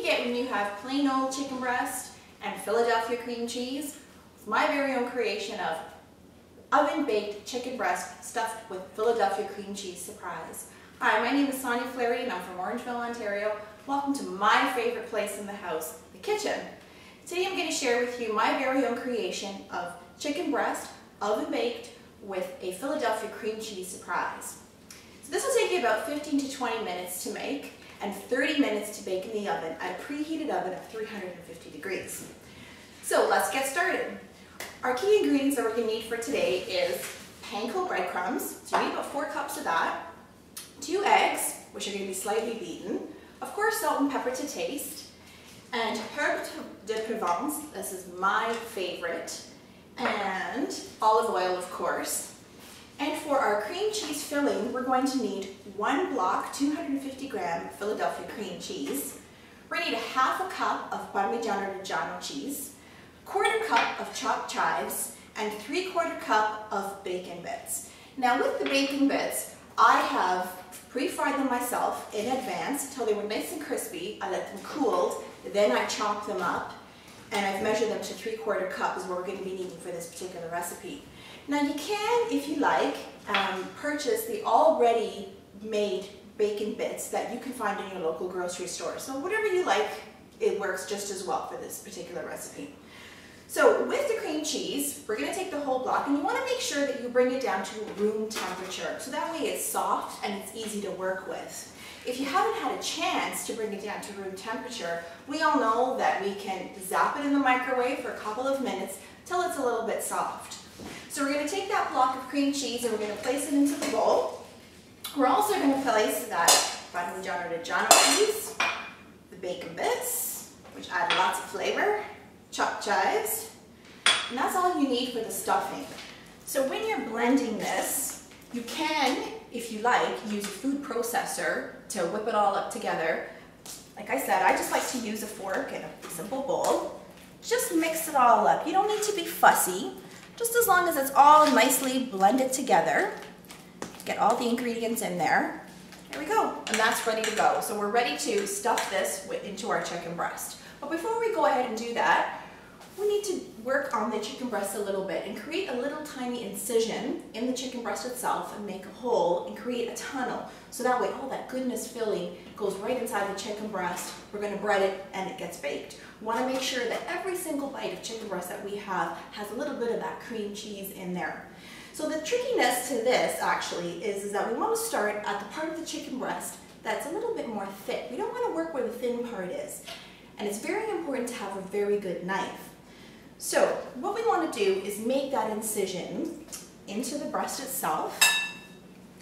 get when you have plain old chicken breast and Philadelphia cream cheese. It's my very own creation of oven-baked chicken breast stuffed with Philadelphia cream cheese surprise. Hi, my name is Sonia Flaherty and I'm from Orangeville, Ontario. Welcome to my favorite place in the house, the kitchen. Today I'm going to share with you my very own creation of chicken breast, oven-baked, with a Philadelphia cream cheese surprise. So this will take you about 15 to 20 minutes to make and 30 minutes to bake in the oven at a preheated oven of 350 degrees. So let's get started. Our key ingredients that we're going to need for today is panko breadcrumbs. So you need about 4 cups of that, 2 eggs, which are going to be slightly beaten, of course salt and pepper to taste, and herbe de Provence, this is my favorite, and olive oil of course. And for our cream cheese filling, we're going to need 1 block, 250 gram Philadelphia cream cheese. We're going to need a half a cup of Parmigiano Reggiano cheese, 1/4 cup of chopped chives, and 3/4 cup of bacon bits. Now with the bacon bits, I have pre-fried them myself in advance until they were nice and crispy. I let them cool, then I chopped them up, and I've measured them to 3/4 cup is what we're going to be needing for this particular recipe. Now you can, if you like, purchase the already made bacon bits that you can find in your local grocery store. So whatever you like, it works just as well for this particular recipe. So with the cream cheese, we're going to take the whole block, and you want to make sure that you bring it down to room temperature. So that way it's soft and it's easy to work with. If you haven't had a chance to bring it down to room temperature, we all know that we can zap it in the microwave for a couple of minutes till it's a little bit soft. So we're going to take that block of cream cheese and we're going to place it into the bowl. We're also going to place that Parmigiano Reggiano cheese, the bacon bits, which add lots of flavor, chopped chives, and that's all you need for the stuffing. So when you're blending this, you can, if you like, use a food processor to whip it all up together. Like I said, I just like to use a fork and a simple bowl. Just mix it all up. You don't need to be fussy, just as long as it's all nicely blended together. Get all the ingredients in there. There we go, and that's ready to go. So we're ready to stuff this into our chicken breast. But before we go ahead and do that, we need to work on the chicken breast a little bit and create a little tiny incision in the chicken breast itself and make a hole and create a tunnel. So that way all that goodness filling goes right inside the chicken breast. We're going to bread it and it gets baked. We want to make sure that every single bite of chicken breast that we have has a little bit of that cream cheese in there. So the trickiness to this actually is that we want to start at the part of the chicken breast that's a little bit more thick. We don't want to work where the thin part is. And it's very important to have a very good knife. So what we want to do is make that incision into the breast itself.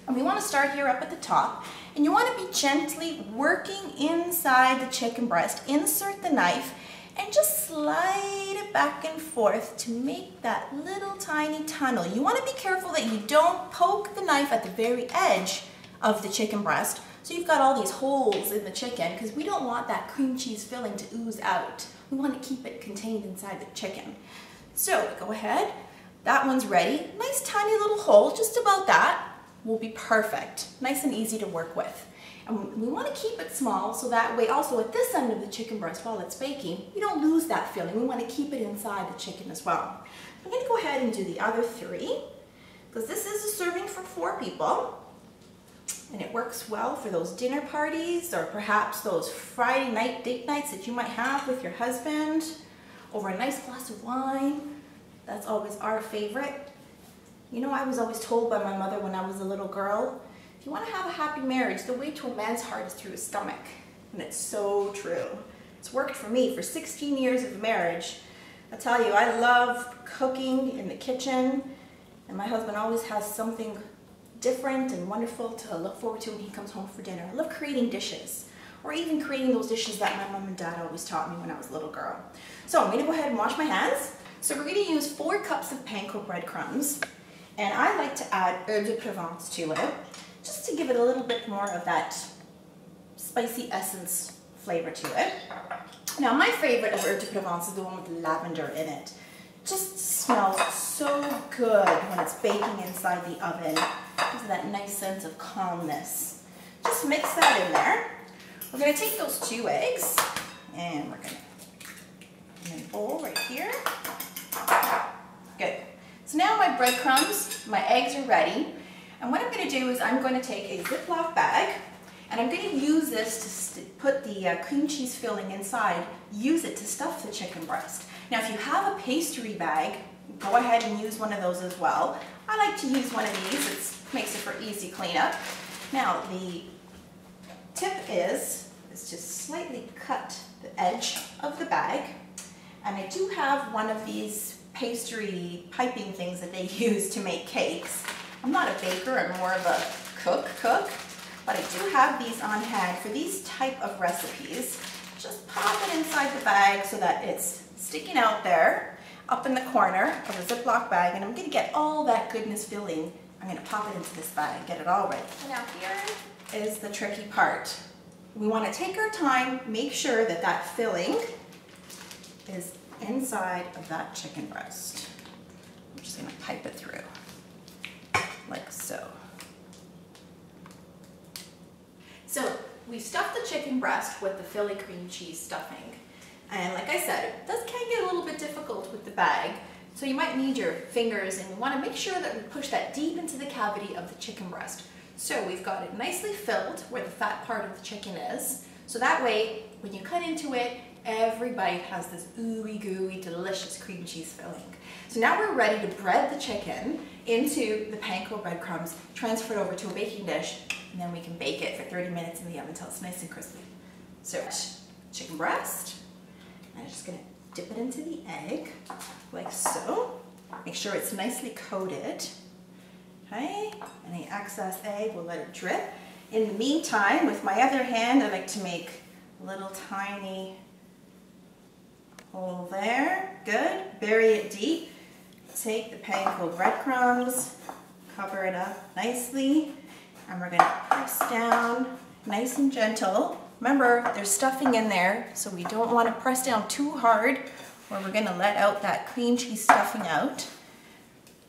And we want to start here up at the top. And you want to be gently working inside the chicken breast. Insert the knife and just slide it back and forth to make that little tiny tunnel. You want to be careful that you don't poke the knife at the very edge of the chicken breast. So you've got all these holes in the chicken because we don't want that cream cheese filling to ooze out. We want to keep it contained inside the chicken. So go ahead, that one's ready. Nice tiny little hole, just about that, will be perfect. Nice and easy to work with. And we want to keep it small so that way also at this end of the chicken breast while it's baking, you don't lose that filling. We want to keep it inside the chicken as well. I'm going to go ahead and do the other 3 because this is a serving for 4 people. And it works well for those dinner parties or perhaps those Friday night date nights that you might have with your husband over a nice glass of wine. That's always our favorite. You know, I was always told by my mother when I was a little girl, if you want to have a happy marriage, the way to a man's heart is through his stomach. And it's so true. It's worked for me for 16 years of marriage. I tell you, I love cooking in the kitchen, and my husband always has something different and wonderful to look forward to when he comes home for dinner. I love creating dishes, or even creating those dishes that my mom and dad always taught me when I was a little girl. So I'm going to go ahead and wash my hands. So we're going to use 4 cups of panko breadcrumbs, and I like to add herbe de Provence to it, just to give it a little bit more of that spicy essence flavor to it. Now my favorite of herbe de Provence is the one with lavender in it. Just smells so good when it's baking inside the oven. Gives it that nice sense of calmness. Just mix that in there. We're going to take those 2 eggs And we're gonna put in a bowl right here. Good. So now my breadcrumbs, my eggs are ready. And what I'm gonna do is I'm gonna take a Ziploc bag and I'm gonna use this to put the cream cheese filling inside, use it to stuff the chicken breast. Now if you have a pastry bag, go ahead and use one of those as well. I like to use one of these, it makes it for easy cleanup. Now the tip is to slightly cut the edge of the bag. And I do have one of these pastry piping things that they use to make cakes. I'm not a baker, I'm more of a cook, but I do have these on hand for these type of recipes. Just pop it inside the bag so that it's sticking out there, up in the corner of the Ziploc bag, and I'm gonna get all that goodness filling. I'm gonna pop it into this bag, get it all ready. Now here is the tricky part. We wanna take our time, make sure that that filling is inside of that chicken breast. I'm just gonna pipe it through, like so. So we stuffed the chicken breast with the Philly cream cheese stuffing. And like I said, it can get a little bit difficult with the bag. So you might need your fingers, and we want to make sure that we push that deep into the cavity of the chicken breast. So we've got it nicely filled where the fat part of the chicken is. So that way, when you cut into it, every bite has this ooey gooey delicious cream cheese filling. So now we're ready to bread the chicken into the panko breadcrumbs, transfer it over to a baking dish, and then we can bake it for 30 minutes in the oven until it's nice and crispy. So chicken breast, I'm just gonna dip it into the egg, like so. Make sure it's nicely coated, okay? Any excess egg, we'll let it drip. In the meantime, with my other hand, I like to make a little tiny hole there. Good, bury it deep. Take the panko breadcrumbs, cover it up nicely, and we're gonna press down nice and gentle. Remember, there's stuffing in there, so we don't want to press down too hard or we're gonna let out that cream cheese stuffing out.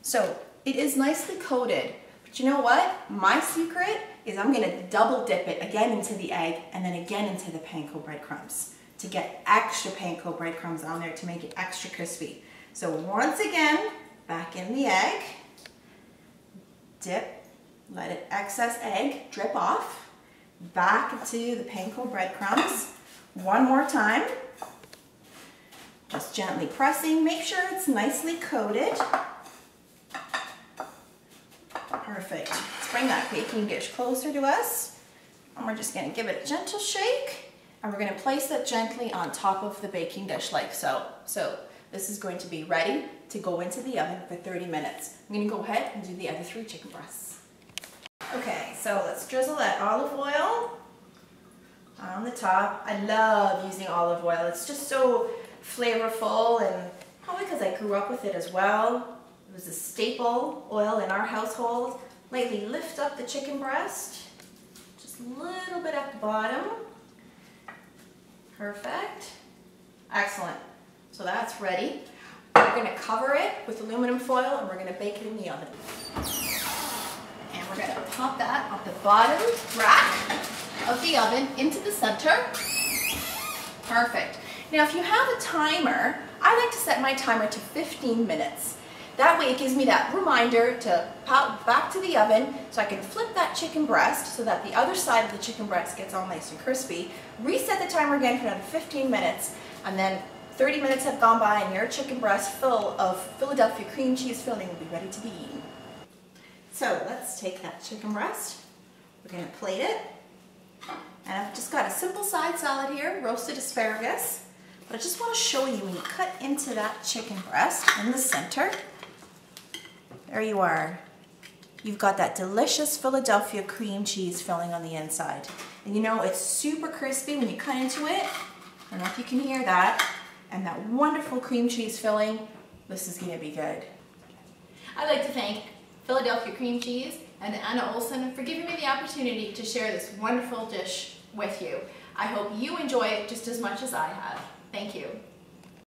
So it is nicely coated, but you know what? My secret is I'm gonna double dip it again into the egg and then again into the panko breadcrumbs to get extra panko breadcrumbs on there to make it extra crispy. So once again, back in the egg, dip, let it excess egg drip off, back into the panko breadcrumbs. One more time, just gently pressing, make sure it's nicely coated. Perfect. Let's bring that baking dish closer to us, and we're just gonna give it a gentle shake, and we're gonna place it gently on top of the baking dish like so. So this is going to be ready to go into the oven for 30 minutes. I'm gonna go ahead and do the other 3 chicken breasts. Okay, so let's drizzle that olive oil on the top. I love using olive oil. It's just so flavorful, and probably because I grew up with it as well. It was a staple oil in our household. Lightly lift up the chicken breast, just a little bit at the bottom. Perfect. Excellent. So that's ready. We're going to cover it with aluminum foil and we're going to bake it in the oven. And we're going to pop that off the bottom rack of the oven into the center. Perfect. Now if you have a timer, I like to set my timer to 15 minutes. That way it gives me that reminder to pop back to the oven so I can flip that chicken breast so that the other side of the chicken breast gets all nice and crispy. Reset the timer again for another 15 minutes, and then 30 minutes have gone by and your chicken breast full of Philadelphia cream cheese filling will be ready to be eaten. So let's take that chicken breast, we're going to plate it, and I've just got a simple side salad here, roasted asparagus, but I just want to show you when you cut into that chicken breast in the center, there you are. You've got that delicious Philadelphia cream cheese filling on the inside. And you know, it's super crispy when you cut into it. I don't know if you can hear that. And that wonderful cream cheese filling. This is gonna be good. I'd like to thank Philadelphia Cream Cheese and Anna Olson for giving me the opportunity to share this wonderful dish with you. I hope you enjoy it just as much as I have. Thank you.